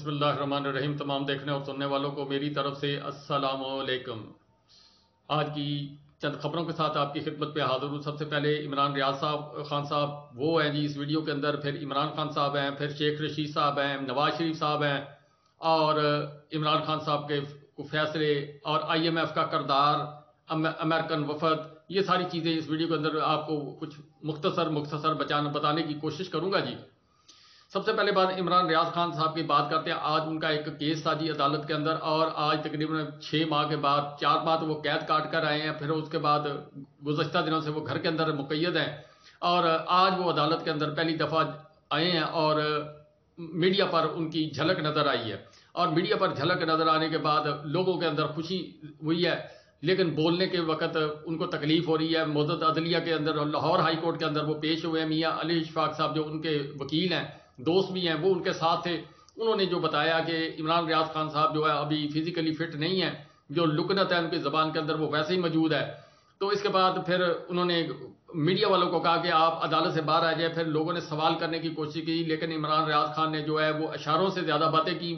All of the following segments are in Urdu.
بسم اللہ الرحمن الرحیم. تمام دیکھنے اور سننے والوں کو میری طرف سے السلام علیکم. آج کی چند خبروں کے ساتھ آپ کی خدمت پہ حاضر ہوں. سب سے پہلے عمران ریاض خان صاحب وہ ہیں جی اس ویڈیو کے اندر، پھر عمران خان صاحب ہیں، پھر شیخ رشید صاحب ہیں، نواز شریف صاحب ہیں، اور عمران خان صاحب کے فیصلے اور IMF کا کردار، امریکن وفد، یہ ساری چیزیں اس ویڈیو کے اندر آپ کو کچھ مختصر بتانے کی کوشش کروں گا جی. سب سے پہلے بات عمران ریاض خان صاحب کی بات کرتے ہیں. آج ان کا ایک کیس تھا جی عدالت کے اندر، اور آج تقریباً 6 ماہ کے بعد 4 ماہ تو وہ قید کاٹ کر آئے ہیں، پھر اس کے بعد گزشتہ دنوں سے وہ گھر کے اندر مقید ہیں، اور آج وہ عدالت کے اندر پہلی دفعہ آئے ہیں اور میڈیا پر ان کی جھلک نظر آئی ہے. اور میڈیا پر جھلک نظر آنے کے بعد لوگوں کے اندر خوشی ہوئی ہے، لیکن بولنے کے وقت ان کو تکلیف ہو رہی ہے. معزز عدلیہ کے اندر لاہور ہائی کورٹ کے اندر وہ پیش ہوئے ہیں. میاں علی اشفاق صاحب جو ان کے وکیل ہیں، دوست بھی ہیں، وہ ان کے ساتھ تھے. انہوں نے جو بتایا کہ عمران ریاض خان صاحب جو ہے ابھی فزیکلی فٹ نہیں ہیں، جو لکنت ہے ان کی زبان کے اندر وہ ویسے ہی موجود ہے. تو اس کے بعد پھر انہوں نے میڈیا والوں کو کہا کہ آپ عدالت سے باہر آ جائیں. پھر لوگوں نے سوال کرنے کی کوشش کی، لیکن عمران ریاض خان نے جو ہے وہ اشاروں سے زیادہ باتیں کی،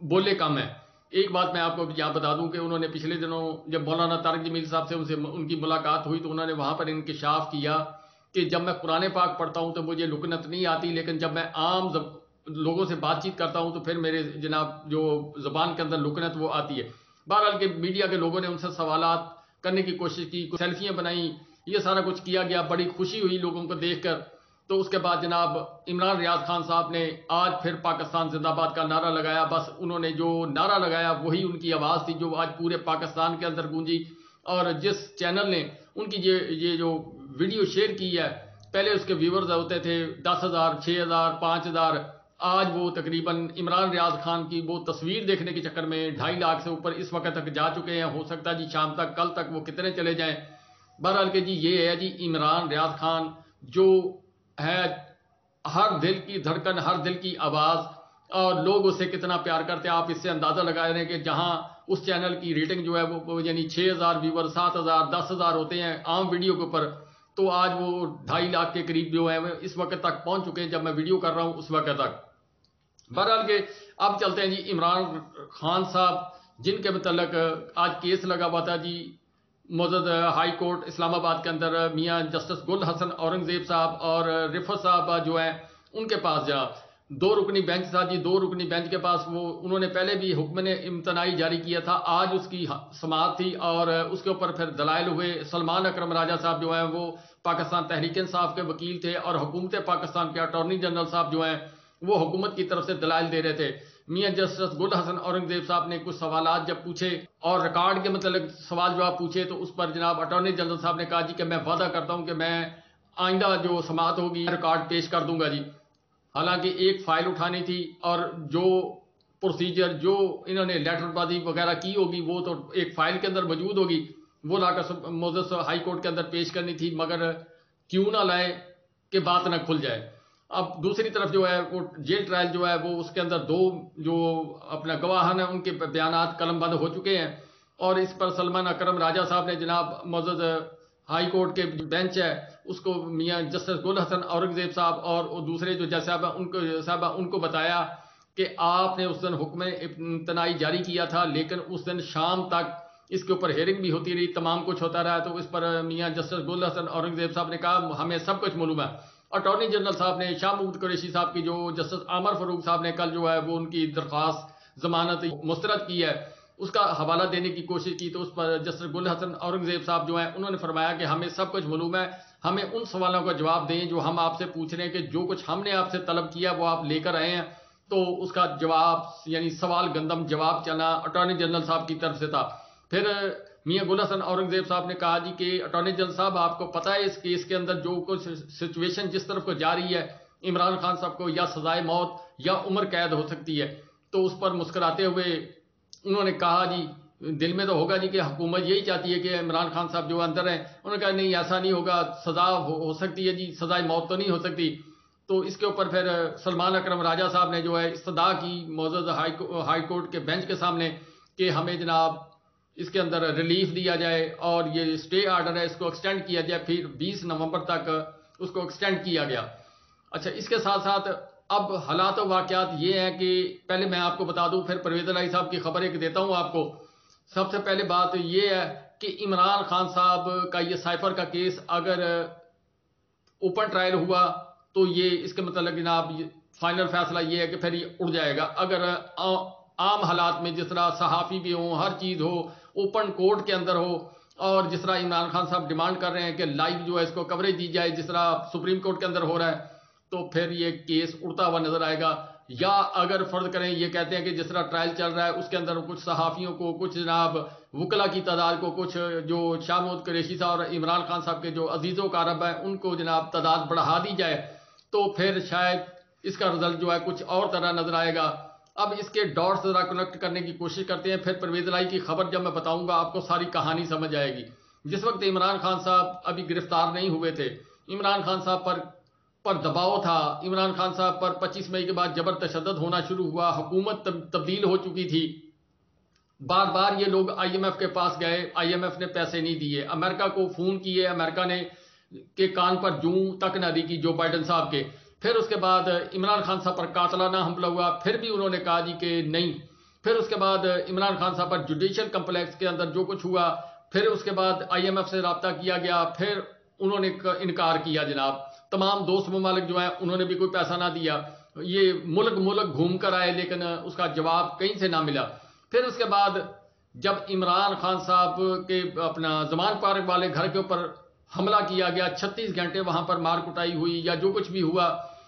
بولے کم ہیں. ایک بات میں آپ کو یہاں بتا دوں کہ انہوں نے پچھلے دنوں جب مولانا طارق جمیل صاحب سے ان کی ملاقات ہوئی تو انہوں نے وہاں پر انکشاف کیا کہ جب میں قرآن پاک پڑھتا ہوں تو مجھے لکنت نہیں آتی، لیکن جب میں عام لوگوں سے بات چیت کرتا ہوں تو پھر میرے جناب جو زبان کے اندر لکنت وہ آتی ہے. بہرحال کہ میڈیا کے لوگوں نے ان سے سوالات کرنے کی کوشش کی، سیلفیاں بنائیں، یہ سارا کچھ کیا گیا. بڑی خوشی ہوئی لوگوں کو دیکھ کر. تو اس کے بعد جناب عمران ریاض خان صاحب نے آج پھر پاکستان زندہ باد کا نعرہ لگایا. بس انہوں نے جو نعرہ لگایا وہی ان کی آواز تھی جو آج پورے پاکستان کے اندر گونجی. اور جس چینل نے ان کی یہ جو ویڈیو شیئر کی ہے، پہلے اس کے ویورز ہوتے تھے 10,000 6,000 5,000، آج وہ تقریباً عمران ریاض خان کی وہ تصویر دیکھنے کے چکر میں 2.5 لاکھ سے اوپر اس وقت تک جا چکے ہیں. ہو سکتا ہے جی شام تک، کل تک وہ کتنے چلے جائیں. بہرحال کہ جی یہ ہے جی عمران ریاض خان جو ہے ہر دل کی دھڑکن، ہر دل کی آواز، اور لوگ اسے کتنا پیار کرتے ہیں. آپ اس سے اندازہ لگا رہے ہیں کہ جہاں اس چینل کی ریٹنگ جو ہے وہ یعنی 6,000 ویور، 7,000 10,000 ہوتے ہیں عام ویڈیو کے اوپر، تو آج وہ 2.5 لاکھ کے قریب جو ہے اس وقت تک پہنچ چکے ہیں جب میں ویڈیو کر رہا ہوں اس وقت تک. بہرحال کہ اب چلتے ہیں جی عمران خان صاحب جن کے متعلق آج کیس لگا ہوا تھا جی معزز ہائی کورٹ اسلام آباد کے اندر. میاں جسٹس گل حسن اورنگزیب صاحب اور رفت صاحب جو ہیں ان کے پاس جناب 2 رکنی بینچ تھا جی. 2 رکنی بینچ کے پاس وہ انہوں نے پہلے بھی حکم امتناعی جاری کیا تھا، آج اس کی سماعت تھی، اور اس کے اوپر پھر دلائل ہوئے. سلمان اکرم راجہ صاحب جو ہیں وہ پاکستان تحریک انصاف کے وکیل تھے، اور حکومت پاکستان کے اٹارنی جنرل صاحب جو ہیں وہ حکومت کی طرف سے دلائل دے رہے تھے. میاں جسٹس گل حسن اورنگزیب صاحب نے کچھ سوالات جب پوچھے اور ریکارڈ کے متعلق سوال جواب پوچھے، تو اس پر جناب اٹارنی جنرل صاحب نے کہا جی کہ میں وعدہ کرتا ہوں کہ میں آئندہ جو سماعت ہوگی ریکارڈ پیش کر دوں گا جی. حالانکہ ایک فائل اٹھانی تھی، اور جو پروسیجر جو انہوں نے لیٹر بازی وغیرہ کی ہوگی وہ تو ایک فائل کے اندر موجود ہوگی، وہ لا کر معزز ہائی کورٹ کے اندر پیش کرنی تھی، مگر کیوں نہ لائے کہ بات نہ کھل جائے. اب دوسری طرف جو ہے وہ جیل ٹرائل جو ہے وہ اس کے اندر 2 جو اپنا گواہان ہیں ان کے بیانات قلم بند ہو چکے ہیں، اور اس پر سلمان اکرم راجہ صاحب نے جناب معزز ہائی کورٹ کے بینچ ہے اس کو میاں جسٹس گل حسن اورنگزیب صاحب اور دوسرے جو جج صاحب ان کو بتایا کہ آپ نے اس دن حکم امتناعی جاری کیا تھا، لیکن اس دن شام تک اس کے اوپر ہیئرنگ بھی ہوتی رہی، تمام کچھ ہوتا رہا. تو اس پر میاں جسٹس گل حسن اورنگزیب صاحب نے کہا ہمیں سب کچھ معلوم ہے. اٹارنی جنرل صاحب نے شاہ محمود قریشی صاحب کی جو جسٹس عامر فاروق صاحب نے کل جو ہے وہ ان کی درخواست ضمانت مسترد کی ہے اس کا حوالہ دینے کی کوشش کی، تو اس پر جسٹس گل حسن اورنگزیب صاحب جو ہیں انہوں نے فرمایا کہ ہمیں سب کچھ معلوم ہے، ہمیں ان سوالوں کا جواب دیں جو ہم آپ سے پوچھ رہے ہیں، کہ جو کچھ ہم نے آپ سے طلب کیا وہ آپ لے کر آئے ہیں. تو اس کا جواب یعنی سوال گندم جواب چلا اٹارنی جنرل صاحب کی طرف سے تھا. پھر میاں گل حسن اورنگزیب صاحب نے کہا جی کہ اٹارنی جنرل صاحب آپ کو پتہ ہے اس کیس کے اندر جو کچھ سچویشن جس طرف کو جا رہی ہے، عمران خان صاحب کو یا سزائے موت یا عمر قید ہو سکتی ہے. تو اس پر مسکراتے ہوئے انہوں نے کہا جی دل میں تو ہوگا جی کہ حکومت یہی چاہتی ہے کہ عمران خان صاحب جو اندر ہیں، انہوں نے کہا نہیں ایسا نہیں ہوگا، سزا ہو سکتی ہے جی، سزائے موت تو نہیں ہو سکتی. تو اس کے اوپر پھر سلمان اکرم راجہ صاحب نے جو ہے استدعا کی معزز ہائی کورٹ کے بینچ کے سامنے کہ ہمیں جناب اس کے اندر ریلیف دیا جائے، اور یہ سٹے آرڈر ہے اس کو ایکسٹینڈ کیا جائے. پھر 20 نومبر تک اس کو ایکسٹینڈ کیا گیا. اچھا اس کے ساتھ ساتھ اب حالات و واقعات یہ ہیں کہ پہلے میں آپ کو بتا دوں، پھر پرویز الہی صاحب کی خبر ایک دیتا ہوں آپ کو. سب سے پہلے بات یہ ہے کہ عمران خان صاحب کا یہ سائفر کا کیس اگر اوپن ٹرائل ہوا تو یہ اس کے متعلق جناب فائنل فیصلہ یہ ہے کہ پھر یہ اڑ جائے گا. اگر عام حالات میں جس طرح صحافی بھی ہوں، ہر چیز ہو، اوپن کورٹ کے اندر ہو، اور جس طرح عمران خان صاحب ڈیمانڈ کر رہے ہیں کہ لائیو جو ہے اس کو کوریج دی جائے جس طرح سپریم کورٹ کے اندر ہو رہا ہے، تو پھر یہ کیس اڑتا ہوا نظر آئے گا. یا اگر فرض کریں یہ کہتے ہیں کہ جس طرح ٹرائل چل رہا ہے اس کے اندر کچھ صحافیوں کو، کچھ جناب وکلا کی تعداد کو، کچھ جو شاہ محمود قریشی صاحب اور عمران خان صاحب کے جو عزیز و اقارب ہیں ان کو جناب تعداد بڑھا دی جائے تو پھر شاید اس کا رزلٹ جو ہے کچھ اور طرح نظر آئے گا. اب اس کے ڈاٹس ذرا کنیکٹ کرنے کی کوشش کرتے ہیں، پھر پرویز الہی کی خبر جب میں بتاؤں گا آپ کو ساری کہانی سمجھ آئے گی. جس وقت عمران خان صاحب ابھی گرفتار نہیں ہوئے تھے، عمران خان صاحب پر دباؤ تھا، عمران خان صاحب پر 25 مئی کے بعد جبر تشدد ہونا شروع ہوا، حکومت تبدیل ہو چکی تھی، بار بار یہ لوگ آئی ایم ایف کے پاس گئے، آئی ایم ایف نے پیسے نہیں دیے، امریکہ کو فون کیے، امریکہ نے کے کان پر جوں تک نہ دی کی جو بائیڈن صاحب کے. پھر اس کے بعد عمران خان صاحب پر قاتلانہ حملہ ہوا، پھر بھی انہوں نے کہا جی کہ نہیں. پھر اس کے بعد عمران خان صاحب پر جوڈیشل کمپلیکس کے اندر جو کچھ ہوا، پھر اس کے بعد آئی ایم ایف سے رابطہ کیا گیا، پھر انہوں نے انکار کیا جناب. تمام دوست ممالک جو ہیں انہوں نے بھی کوئی پیسہ نہ دیا، یہ ملک گھوم کر آئے لیکن اس کا جواب کہیں سے نہ ملا. پھر اس کے بعد جب عمران خان صاحب کے اپنا زمان پارک والے گھر کے اوپر حملہ کیا گیا، 36 گھنٹے وہاں پر مار کٹائی ہوئی یا جو کچھ بھی ہوا،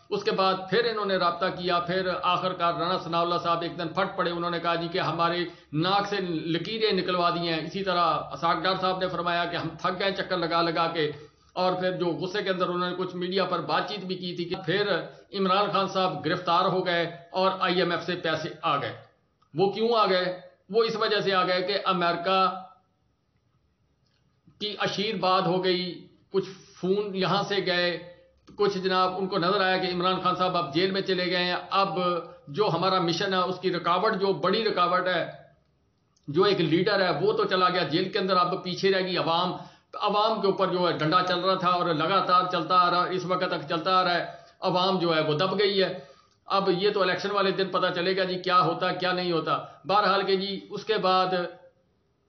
اس کے بعد پھر انہوں نے رابطہ کیا. پھر آخر کار رانا ثناء اللہ صاحب ایک دن پھٹ پڑے، انہوں نے کہا جی کہ ہمارے ناک سے لکیریں نکلوا دی ہیں. اسی طرح اسحاق ڈار صاحب نے فرمایا کہ ہم تھک گئے چکر لگا لگا کے، اور پھر جو غصے کے اندر انہوں نے کچھ میڈیا پر بات چیت بھی کی تھی کہ پھر عمران خان صاحب گرفتار ہو گئے اور آئی ایم ایف سے پیسے آ گئے. وہ کیوں آ گئے؟ وہ اس وجہ سے آ گئے کہ امریکہ کی اشیر باد ہو گئی، کچھ فون یہاں سے گئے، کچھ جناب ان کو نظر آیا کہ عمران خان صاحب اب جیل میں چلے گئے ہیں، اب جو ہمارا مشن ہے اس کی رکاوٹ، جو بڑی رکاوٹ ہے، جو ایک لیڈر ہے وہ تو چلا گیا جیل کے اندر، اب پیچھے رہ گئی عوام کے اوپر جو ہے ڈنڈا چل رہا تھا اور لگاتار چلتا آ رہا، اس وقت تک چلتا آ رہا ہے. عوام جو ہے وہ دب گئی ہے. اب یہ تو الیکشن والے دن پتہ چلے گا جی کیا ہوتا کیا نہیں ہوتا. بہرحال کہ جی اس کے بعد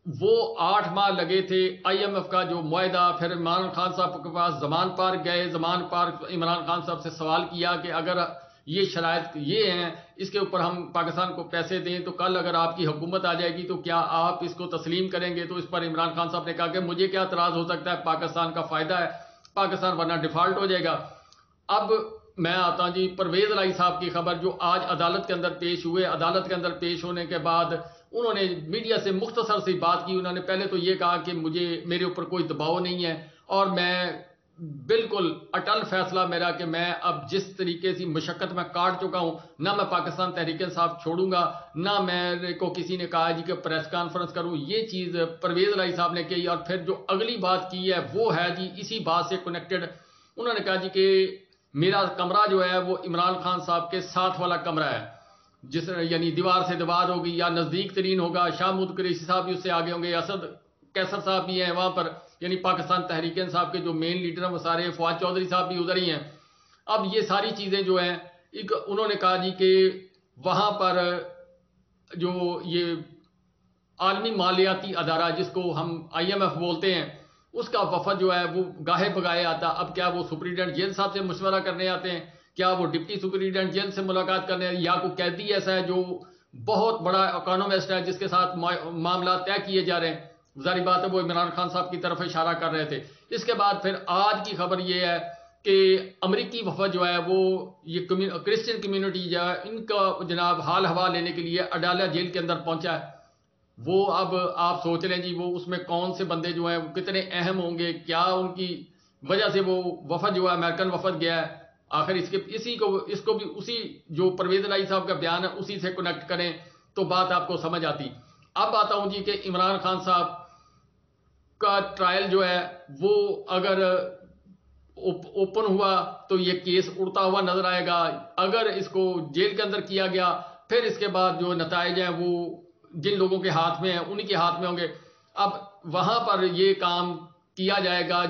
وہ 8 ماہ لگے تھے آئی ایم ایف کا جو معاہدہ. پھر عمران خان صاحب کے پاس زمان پارک گئے، زمان پارک عمران خان صاحب سے سوال کیا کہ اگر یہ شرائط یہ ہیں، اس کے اوپر ہم پاکستان کو پیسے دیں تو کل اگر آپ کی حکومت آ جائے گی تو کیا آپ اس کو تسلیم کریں گے؟ تو اس پر عمران خان صاحب نے کہا کہ مجھے کیا اعتراض ہو سکتا ہے، پاکستان کا فائدہ ہے، پاکستان ورنہ ڈیفالٹ ہو جائے گا. اب میں آتا ہوں جی پرویز الہی صاحب کی خبر جو آج عدالت کے اندر پیش ہوئے. عدالت کے اندر پیش ہونے کے بعد انہوں نے میڈیا سے مختصر سی بات کی. انہوں نے پہلے تو یہ کہا کہ میرے اوپر کوئی دباؤ نہیں ہے اور میں بالکل اٹل فیصلہ میرا کہ میں اب جس طریقے سے مشقت میں کاٹ چکا ہوں، نہ میں پاکستان تحریک انصاف چھوڑوں گا، نہ میرے کو کسی نے کہا جی کہ پریس کانفرنس کروں. یہ چیز پرویز الہی صاحب نے کی. اور پھر جو اگلی بات کی ہے وہ ہے جی اسی بات سے کنیکٹڈ. انہوں نے کہا جی کہ میرا کمرہ جو ہے وہ عمران خان صاحب کے ساتھ والا کمرہ ہے، جس یعنی دیوار سے دیوار ہوگی یا نزدیک ترین ہوگا. شاہ محمود قریشی صاحب بھی اس سے آگے ہوں گے، اسد کیسر صاحب بھی ہیں وہاں پر، یعنی پاکستان تحریک انصاف کے جو مین لیڈر ہیں وہ سارے، فواد چودھری صاحب بھی ادھر ہی ہیں. اب یہ ساری چیزیں جو ہیں انہوں نے کہا جی کہ وہاں پر جو یہ عالمی مالیاتی ادارہ جس کو ہم آئی ایم ایف بولتے ہیں، اس کا وفد جو ہے وہ گاہے بگائے آتا. اب کیا وہ سپرنٹینڈنٹ جیل صاحب سے مشورہ کرنے آتے ہیں، کیا وہ ڈپٹی سپرنٹینڈنٹ جیل سے ملاقات کرنے، یا کوئی قیدی ایسا ہے جو بہت بڑا اکانومسٹ ہے جس کے ساتھ معاملات طے کیے جا رہے ہیں. ظاہری بات ہے وہ عمران خان صاحب کی طرف اشارہ کر رہے تھے. اس کے بعد پھر آج کی خبر یہ ہے کہ امریکی وفد جو ہے وہ یہ کرسچن کمیونٹی جو ہے ان کا جناب حال حوال لینے کے لیے اڈالہ جیل کے اندر پہنچا ہے. وہ اب آپ سوچ لیں جی وہ اس میں کون سے بندے جو ہیں وہ کتنے اہم ہوں گے، کیا ان کی وجہ سے وہ وفد جو ہے امریکن وفد گیا ہے. آخر اس کو بھی اسی جو پرویز الہی صاحب کا بیان ہے اسی سے کنیکٹ کریں تو بات آپ کو سمجھ آتی. اب آتا ہوں جی کہ عمران خان صاحب کا ٹرائل جو ہے وہ اگر اوپن ہوا تو یہ کیس اڑتا ہوا نظر آئے گا. اگر اس کو جیل کے اندر کیا گیا پھر اس کے بعد جو نتائج ہیں وہ جن لوگوں کے ہاتھ میں ہیں انہی کے ہاتھ میں ہوں گے. اب وہاں پر یہ کام کیا جائے گا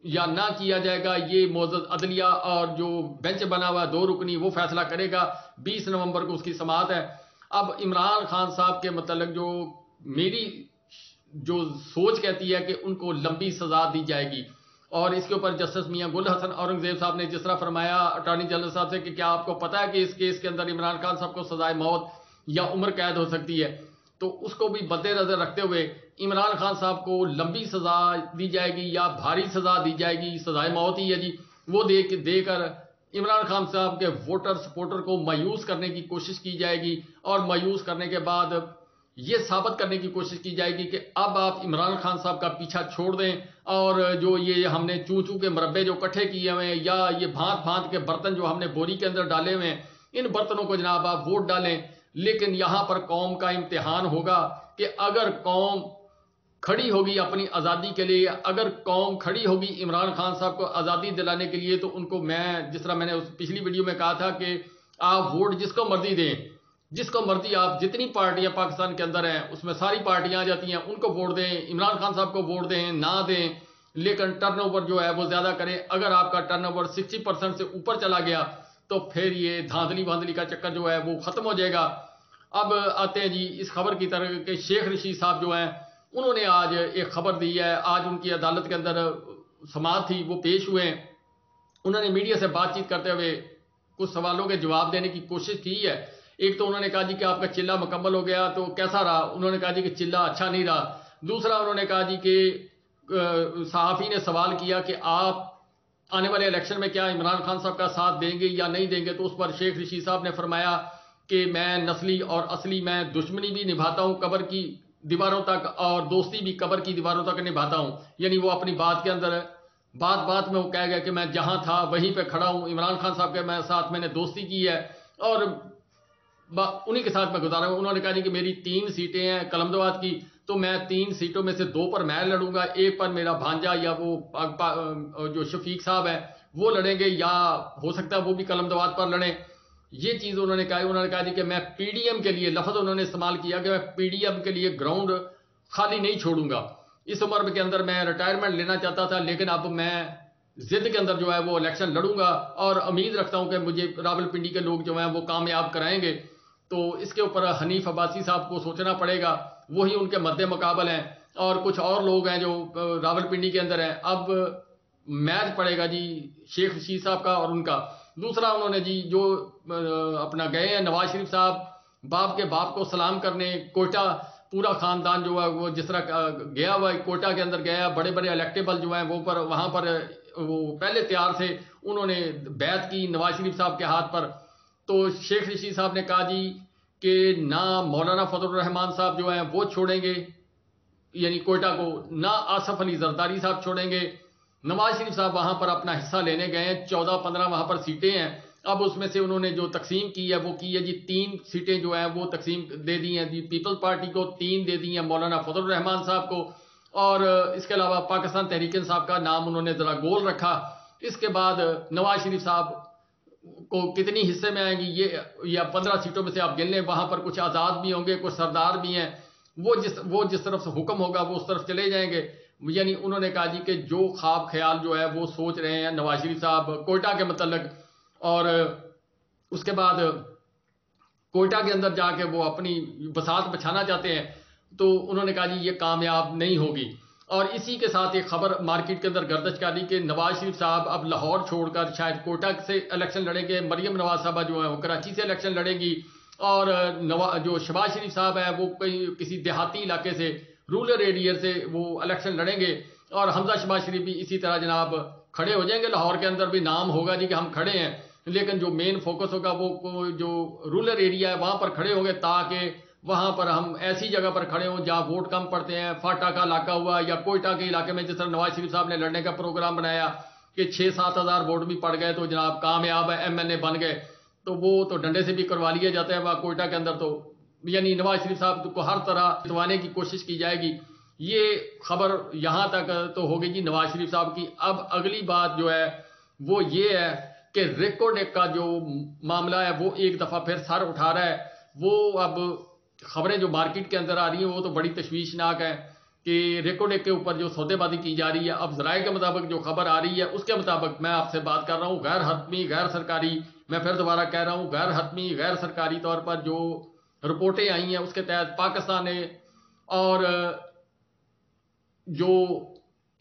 یا نہ کیا جائے گا یہ معزز عدلیہ اور جو بینچ بنا ہوا 2 رکنی وہ فیصلہ کرے گا. 20 نومبر کو اس کی سماعت ہے. اب عمران خان صاحب کے متعلق جو میری جو سوچ کہتی ہے کہ ان کو لمبی سزا دی جائے گی، اور اس کے اوپر جسٹس میاں گل حسن اورنگزیب صاحب نے جس طرح فرمایا اٹارنی جنرل صاحب سے کہ کیا آپ کو پتا ہے کہ اس کیس کے اندر عمران خان صاحب کو سزائے موت یا عمر قید ہو سکتی ہے، تو اس کو بھی مد نظر رکھتے ہوئے عمران خان صاحب کو لمبی سزا دی جائے گی یا بھاری سزا دی جائے گی. سزائے موت ہی ہے جی، وہ دے کر عمران خان صاحب کے ووٹر سپورٹر کو مایوس کرنے کی کوشش کی جائے گی، اور مایوس کرنے کے بعد یہ ثابت کرنے کی کوشش کی جائے گی کہ اب آپ عمران خان صاحب کا پیچھا چھوڑ دیں، اور جو یہ ہم نے چوں کے مربے جو اکٹھے کیے ہوئے ہیں یا یہ بھانت کے برتن جو ہم نے بوری کے اندر ڈالے ہوئے ہیں، ان برتنوں کو جناب آپ ووٹ ڈالیں. لیکن یہاں پر قوم کا امتحان ہوگا کہ اگر قوم کھڑی ہوگی اپنی آزادی کے لیے، اگر قوم کھڑی ہوگی عمران خان صاحب کو آزادی دلانے کے لیے، تو ان کو میں جس طرح میں نے اس پچھلی ویڈیو میں کہا تھا کہ آپ ووٹ جس کو مرضی دیں، جس کو مرضی آپ جتنی پارٹیاں پاکستان کے اندر ہیں اس میں ساری پارٹیاں آ جاتی ہیں، ان کو ووٹ دیں، عمران خان صاحب کو ووٹ دیں نہ دیں، لیکن ٹرن اوور جو ہے وہ زیادہ کریں. اگر آپ کا ٹرن اوور 60% سے اوپر چلا گیا تو پھر یہ دھاندلی کا چکر جو ہے وہ ختم ہو جائے گا. اب آتے ہیں جی اس خبر کی طرف کہ شیخ رشید صاحب جو ہیں انہوں نے آج ایک خبر دی ہے. آج ان کی عدالت کے اندر سماعت تھی، وہ پیش ہوئے ہیں. انہوں نے میڈیا سے بات چیت کرتے ہوئے کچھ سوالوں کے جواب دینے کی کوشش کی ہے. ایک تو انہوں نے کہا جی کہ آپ کا چلہ مکمل ہو گیا تو کیسا رہا؟ انہوں نے کہا جی کہ چلہ اچھا نہیں رہا. دوسرا انہوں نے کہا جی کہ صحافی نے سوال کیا کہ آپ آنے والے الیکشن میں کیا عمران خان صاحب کا ساتھ دیں گے یا نہیں دیں گے، تو اس پر شیخ رشید صاحب نے فرمایا کہ میں نسلی اور اصلی میں دشمنی بھی نبھاتا ہوں قبر کی دیواروں تک، اور دوستی بھی قبر کی دیواروں تک نبھاتا ہوں. یعنی وہ اپنی بات کے اندر بات میں وہ کہہ گیا کہ میں جہاں تھا وہیں پہ کھڑا ہوں، عمران خان صاحب کے ساتھ میں نے دوستی کی ہے اور انہی کے ساتھ میں گزارا ہوں. انہوں نے کہا جی کہ میری 3 سیٹیں ہیں قلمدواد کی، تو میں 3 سیٹوں میں سے 2 پر میں لڑوں گا، ایک پر میرا بھانجا یا وہ جو شفیق صاحب ہے وہ لڑیں گے، یا ہو سکتا ہے وہ بھی قلمدواد پر لڑیں. یہ چیز انہوں نے کہا. انہوں نے کہا جی کہ میں پی ڈی ایم کے لیے، لفظ انہوں نے استعمال کیا کہ میں پی ڈی ایم کے لیے گراؤنڈ خالی نہیں چھوڑوں گا. اس عمر کے اندر میں ریٹائرمنٹ لینا چاہتا تھا، لیکن اب میں ضد کے اندر جو ہے وہ الیکشن لڑوں گا، اور امید رکھتا ہوں کہ مجھے راولپنڈی کے لوگ جو ہیں وہ کامیاب کرائیں گے. تو اس کے اوپر حنیف عباسی صاحب کو سوچنا پڑے گا، وہی ان کے مد مقابل ہیں، اور کچھ اور لوگ ہیں جو راولپنڈی کے اندر ہیں. اب میچ پڑے گا جی شیخ رشید صاحب کا اور ان کا. دوسرا انہوں نے جی جو اپنا گئے ہیں نواز شریف صاحب باپ کے باپ کو سلام کرنے کوئٹہ، پورا خاندان جو ہے وہ جس طرح گیا ہوا ہے کوئٹہ کے اندر گیا، بڑے بڑے الیکٹیبل جو ہیں وہ وہاں پر وہ پہلے تیار تھے، انہوں نے بیعت کی نواز شریف صاحب کے ہاتھ پر. تو شیخ رشید صاحب نے کہا جی کہ نہ مولانا فضل الرحمان صاحب جو ہیں وہ چھوڑیں گے یعنی کوئٹہ کو، نہ آصف علی زرداری صاحب چھوڑیں گے. نواز شریف صاحب وہاں پر اپنا حصہ لینے گئے ہیں، 14-15 وہاں پر سیٹیں ہیں. اب اس میں سے انہوں نے جو تقسیم کی ہے وہ کی ہے جی 3 سیٹیں جو ہیں وہ تقسیم دے دی ہیں جی پیپلز پارٹی کو، 3 دے دی ہیں مولانا فضل الرحمان صاحب کو، اور اس کے علاوہ پاکستان تحریک انصاف کا نام انہوں نے ذرا گول رکھا. اس کے بعد نواز شریف صاحب کو کتنی حصے میں آئیں گی یہ یا 15 سیٹوں میں سے آپ گن لیں، وہاں پر کچھ آزاد بھی ہوں گے، کچھ سردار بھی ہیں، وہ جس طرف سے حکم ہوگا وہ اس طرف چلے جائیں گے. یعنی انہوں نے کہا جی کہ جو خواب خیال جو ہے وہ سوچ رہے ہیں نواز شریف صاحب کوئٹہ کے متعلق، اور اس کے بعد کوئٹہ کے اندر جا کے وہ اپنی بساط بچھانا چاہتے ہیں، تو انہوں نے کہا جی یہ کامیاب نہیں ہوگی. اور اسی کے ساتھ ایک خبر مارکیٹ کے اندر گردش کر دی کہ نواز شریف صاحب اب لاہور چھوڑ کر شاید کوئٹہ سے الیکشن لڑیں گے، مریم نواز صاحبہ جو ہیں وہ کراچی سے الیکشن لڑیں گی، اور جو شہباز شریف صاحب ہیں وہ کسی دیہاتی علاقے سے رورل ایریا سے وہ الیکشن لڑیں گے، اور حمزہ شہباز شریف بھی اسی طرح جناب کھڑے ہو جائیں گے. لاہور کے اندر بھی نام ہوگا جی کہ ہم کھڑے ہیں، لیکن جو مین فوکس ہوگا وہ جو رورل ایریا ہے وہاں پر کھڑے ہوں گے، تاکہ وہاں پر ہم ایسی جگہ پر کھڑے ہوں جہاں ووٹ کم پڑتے ہیں. فاٹا کا علاقہ ہوا یا کوئٹہ کے علاقے میں جس طرح نواز شریف صاحب نے لڑنے کا پروگرام بنایا کہ 6-7 ہزار ووٹ بھی پڑ گئے تو جناب کامیاب ہے، ایم این اے بن گئے، تو وہ تو ڈنڈے سے بھی کروا لیا جاتا ہے وہاں کوئٹہ کے اندر. تو یعنی نواز شریف صاحب کو ہر طرح جتوانے کی کوشش کی جائے گی. یہ خبر یہاں تک تو ہو گئی جی نواز شریف صاحب کی. اب اگلی بات جو ہے وہ یہ ہے کہ ریکارڈ کا جو معاملہ ہے وہ ایک دفعہ پھر سر اٹھا رہا ہے. وہ اب خبریں جو مارکیٹ کے اندر آ رہی ہیں وہ تو بڑی تشویشناک ہیں کہ ریکوڈیک کے اوپر جو سودے بازی کی جا رہی ہے، اب ذرائع کے مطابق جو خبر آ رہی ہے اس کے مطابق میں آپ سے بات کر رہا ہوں، غیر حتمی غیر سرکاری، میں پھر دوبارہ کہہ رہا ہوں غیر حتمی غیر سرکاری طور پر جو رپورٹیں آئی ہیں اس کے تحت پاکستان نے اور جو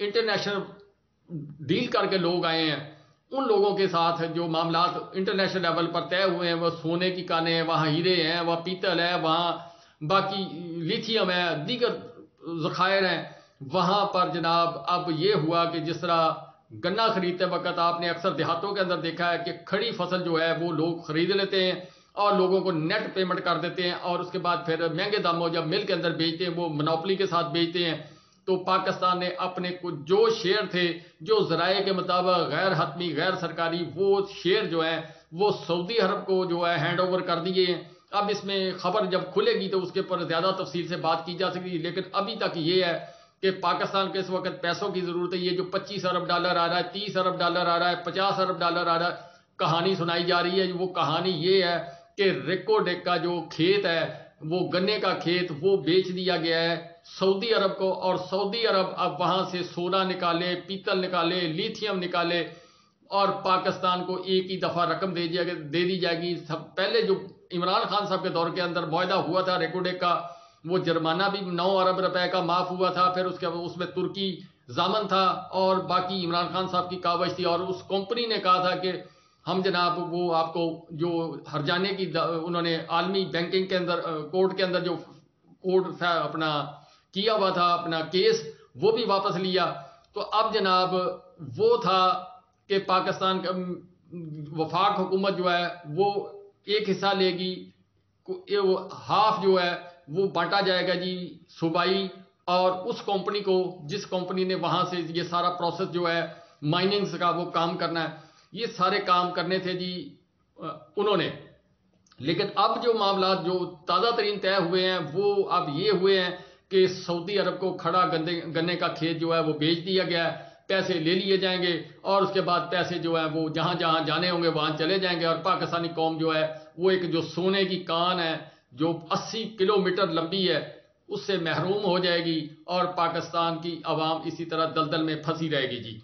انٹرنیشنل ڈیل کر کے لوگ آئے ہیں ان لوگوں کے ساتھ جو معاملات انٹرنیشنل لیول پر طے ہوئے ہیں، وہ سونے کی کانیں ہیں، وہاں ہیرے ہیں، وہاں پیتل ہے، وہاں باقی لیتھیم ہے، دیگر ذخائر ہیں، وہاں پر جناب اب یہ ہوا کہ جس طرح گنا خریدتے وقت آپ نے اکثر دیہاتوں کے اندر دیکھا ہے کہ کھڑی فصل جو ہے وہ لوگ خرید لیتے ہیں اور لوگوں کو نیٹ پیمنٹ کر دیتے ہیں اور اس کے بعد پھر مہنگے داموں جب مل کے اندر بیچتے ہیں وہ منوپلی کے ساتھ بیچتے ہیں. تو پاکستان نے اپنے کچھ جو شیئر تھے جو ذرائع کے مطابق غیر حتمی غیر سرکاری وہ شیئر جو ہیں وہ سعودی عرب کو جو ہے ہینڈ اوور کر دیے ہیں. اب اس میں خبر جب کھلے گی تو اس کے اوپر زیادہ تفصیل سے بات کی جا سکتی ہے، لیکن ابھی تک یہ ہے کہ پاکستان کے اس وقت پیسوں کی ضرورت ہے. یہ جو $25 ارب آ رہا ہے، $30 ارب آ رہا ہے، $50 ارب آ رہا ہے، کہانی سنائی جا رہی ہے. وہ کہانی یہ ہے کہ ریکوڈیک کا جو کھیت ہے وہ گنے کا کھیت وہ بیچ دیا گیا ہے سعودی عرب کو، اور سعودی عرب اب وہاں سے سونا نکالے، پیتل نکالے، لیتھیم نکالے اور پاکستان کو ایک ہی دفعہ رقم دے دی جائے گی. پہلے جو عمران خان صاحب کے دور کے اندر معاہدہ ہوا تھا ریکوڈیک کا، وہ جرمانہ بھی 9 ارب روپے کا معاف ہوا تھا، پھر اس میں ترکی ضامن تھا اور باقی عمران خان صاحب کی کاوش تھی اور اس کمپنی نے کہا تھا کہ ہم جناب وہ آپ کو جو ہرجانے کی انہوں نے عالمی بینکنگ کے اندر کورٹ کے اندر جو کورٹ اپنا کیا ہوا تھا اپنا کیس وہ بھی واپس لیا. تو اب جناب وہ تھا کہ پاکستان کا وفاق حکومت جو ہے وہ ایک حصہ لے گی، ہاف جو ہے وہ بانٹا جائے گا جی صوبائی، اور اس کمپنی کو جس کمپنی نے وہاں سے یہ سارا پروسیس جو ہے مائننگز کا وہ کام کرنا ہے، یہ سارے کام کرنے تھے جی انہوں نے. لیکن اب جو معاملات جو تازہ ترین طے ہوئے ہیں وہ اب یہ ہوئے ہیں کہ سعودی عرب کو کھڑا گنے کا کھیت جو ہے وہ بیچ دیا گیا ہے، پیسے لے لیے جائیں گے اور اس کے بعد پیسے جو ہیں وہ جہاں جہاں جانے ہوں گے وہاں چلے جائیں گے، اور پاکستانی قوم جو ہے وہ ایک جو سونے کی کان ہے جو 80 کلومیٹر لمبی ہے اس سے محروم ہو جائے گی اور پاکستان کی عوام اسی طرح دلدل میں پھنسی رہے گی جی.